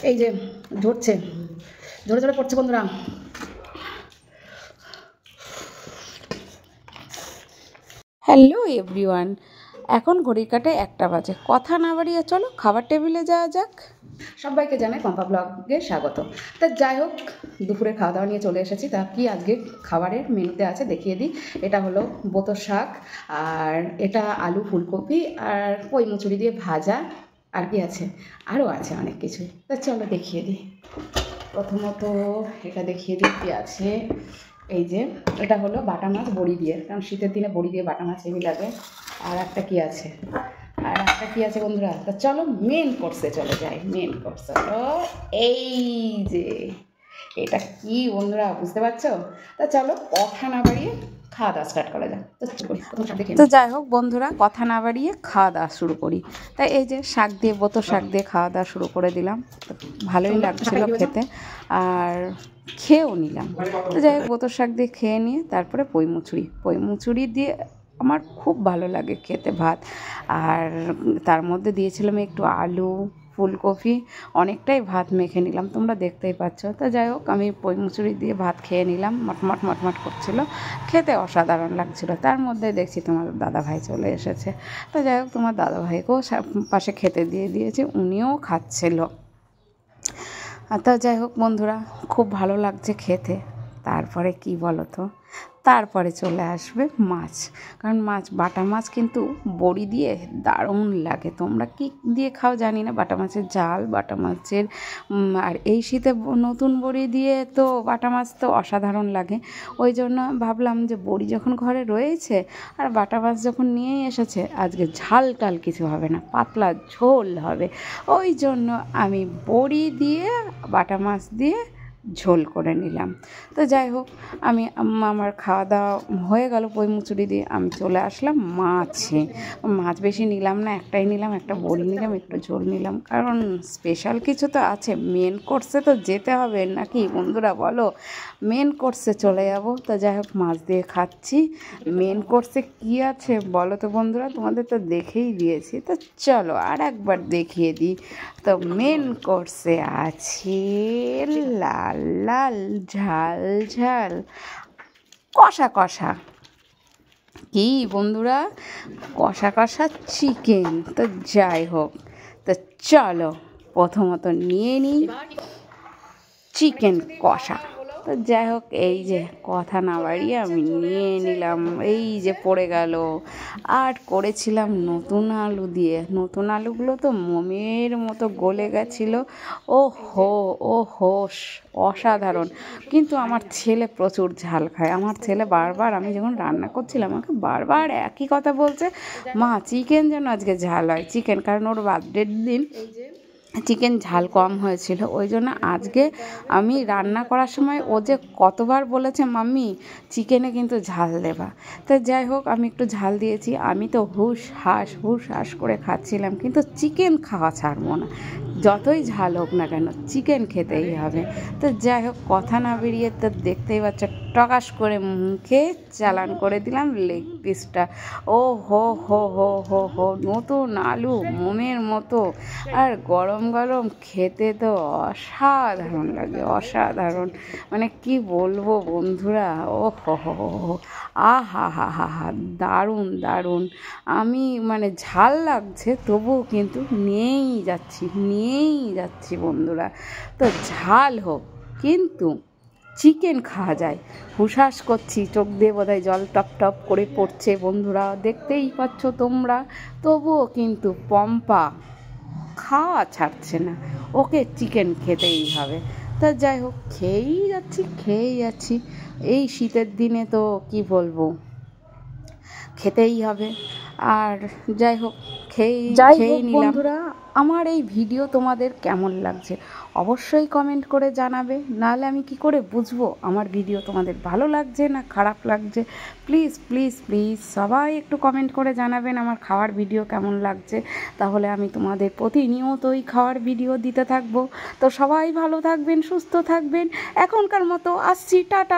এই যে ঝরছে, ঝরে ঝরে পড়ছে বন্ধুরা। হ্যালো এভরিওয়ান, এখন ঘড়ির কাঁটায় 1টা বাজে। কথা না বাড়িয়ে চলো খাবার টেবিলে যাওয়া যাক। সবাইকে জানাই পম্পা ব্লগে স্বাগত। তা যাই হোক, দুপুরে খাওয়া দাওয়া নিয়ে চলে এসেছি। তা কি আজকে খাবারের মেনুতে আছে দেখিয়ে দিই। এটা হলো বোতো শাক, আর এটা আলু ফুলকপি আর পই মুচুরি দিয়ে ভাজা, আর কি আছে, আরও আছে অনেক কিছু। তা চলো দেখিয়ে দিই। প্রথমত এটা দেখিয়ে দিই কি আছে। এই যে এটা হলো বাটা মাছ বড়ি দিয়ে, কারণ শীতের দিনে বড়ি দিয়ে বাটা মাছ হেভি লাগে। আর একটা কি আছে, বন্ধুরা। তা চলো মেন কোর্সে চলে যাই। মেন কোর্স হলো এই যে, এটা কি বন্ধুরা বুঝতে পারছো? তা চলো কথা না বাড়িয়ে খাওয়া দাওয়া স্টার্ট করা যাক। তো যাই হোক বন্ধুরা, কথা না বাড়িয়ে খাওয়া দাওয়া শুরু করি। তাই এই যে শাক দিয়ে, বোতো শাক দিয়ে খাওয়া দাওয়া শুরু করে দিলাম। ভালোই লাগছিল খেতে, আর খেয়েও নিলাম। তো যাই হোক, বোতো শাক দিয়ে খেয়ে নিয়ে তারপরে পই মুচুরি দিয়ে আমার খুব ভালো লাগে খেতে ভাত। আর তার মধ্যে দিয়েছিলাম একটু আলু ফুলকপি, অনেকটাই ভাত মেখে নিলাম, তোমরা দেখতেই পাচ্ছ। তো যাই হোক, আমি পই মুচুরি দিয়ে ভাত খেয়ে নিলাম। মটমট করছিল, খেতে অসাধারণ লাগছিল। তার মধ্যে দেখছি তোমার দাদাভাই চলে এসেছে। তো যাই হোক, তোমার দাদাভাইকেও পাশে খেতে দিয়ে দিয়েছে, উনিও খাচ্ছিল। তো যাই হোক বন্ধুরা, খুব ভালো লাগছে খেতে। তারপরে কি বলো তো, তারপরে চলে আসবে মাছ। কারণ বাটা মাছ কিন্তু বড়ি দিয়ে দারুণ লাগে। তোমরা কি দিয়ে খাও জানি না, বাটা মাছের ঝাল, বাটা মাছের আর এই শীতে নতুন বড়ি দিয়ে তো বাটা মাছ তো অসাধারণ লাগে। ওই জন্য ভাবলাম যে বড়ি যখন ঘরে রয়েছে আর বাটা মাছ যখন নিয়েই এসেছে, আজকে ঝাল টাল কিছু হবে না, পাতলা ঝোল হবে। ওই জন্য আমি বড়ি দিয়ে বাটা মাছ দিয়ে ঝোল করে নিলাম। তো যাই হোক, আমার খাওয়া দাওয়া হয়ে গেল পই মুচুরি দিয়ে। আমি চলে আসলাম মাছে। মাছ বেশি নিলাম না, একটাই নিলাম, একটা বড়ি নিলাম, একটু ঝোল নিলাম, কারণ স্পেশাল কিছু তো আছে, মেন কোর্সে তো যেতে হবে নাকি বন্ধুরা বলো? মেন কোর্সে চলে যাব। তো যাই হোক, মাছ দিয়ে খাচ্ছি। মেন কোর্সে কী আছে বলো তো বন্ধুরা? তোমাদের তো দেখেই দিয়েছি, তো চলো আর একবার দেখিয়ে দিই। তো মেন কোর্সে আছে লাল লাল ঝাল ঝাল কষা কষা, কি বন্ধুরা, কষা কষা চিকেন। তো যাই হোক, তো চলো প্রথমত নিয়ে নিই চিকেন কষা। তো যাই হোক, এই যে কথা না বাড়িয়ে আমি নিয়ে নিলাম। এই যে পড়ে গেল। আর করেছিলাম নতুন আলু দিয়ে। নতুন আলুগুলো তো মোমের মতো গলে গেছিলো। ও হো অসাধারণ। কিন্তু আমার ছেলে প্রচুর ঝাল খায়। আমার ছেলে বারবার, আমি যখন রান্না করছিলাম, আমাকে বারবার একই কথা বলছে, মা চিকেন যেন আজকে ঝাল হয়। চিকেন, কারণ ওর বার্থডের দিন চিকেন ঝাল কম হয়েছিল। ওই জন্য আজকে আমি রান্না করার সময় ও যে কতবার বলেছে, মাম্মি চিকেনে কিন্তু ঝাল দেবা। তো যাই হোক, আমি একটু ঝাল দিয়েছি। আমি তো হুশ হাস করে খাচ্ছিলাম, কিন্তু চিকেন খাওয়া ছাড়বো না। যতই ঝাল হোক না কেন, চিকেন খেতেই হবে। তো যাই হোক, কথা না বেরিয়ে তো দেখতেই পাচ্ছ, টকাস করে মুখে চালান করে দিলাম লেগ পিসটা। ও হো, নতুন আলু মোমের মতো, আর গরম গরম খেতে তো অসাধারণ লাগে, অসাধারণ। মানে কি বলবো বন্ধুরা, ও হো, হা, দারুণ দারুণ। আমি মানে ঝাল লাগছে তবুও কিন্তু নিয়েই যাচ্ছি বন্ধুরা। তো ঝাল হোক, কিন্তু চিকেন খাওয়া যায়। হুশাস করছি, চোখ দিয়ে বোধহয় জল টপ করে পড়ছে বন্ধুরা, দেখতেই পাচ্ছ তোমরা। তবুও কিন্তু পম্পা খাওয়া ছাড়ছে না, ওকে চিকেন খেতেই হবে। তা যাই হোক, খেয়েই যাচ্ছি। এই শীতের দিনে তো কি বলবো, খেতেই হবে। আর যাই হোক, খেয়ে নিলাম। বন্ধুরা, আমার এই ভিডিও তোমাদের কেমন লাগছে অবশ্যই কমেন্ট করে জানাবে, নাহলে আমি কি করে বুঝবো আমার ভিডিও তোমাদের ভালো লাগছে না খারাপ লাগছে। প্লিজ সবাই একটু কমেন্ট করে জানাবেন আমার খাওয়ার ভিডিও কেমন লাগছে, তাহলে আমি তোমাদের প্রতিনিয়তই খাওয়ার ভিডিও দিতে থাকবো। তো সবাই ভালো থাকবেন, সুস্থ থাকবেন। এখনকার মতো আসছি, টাটা।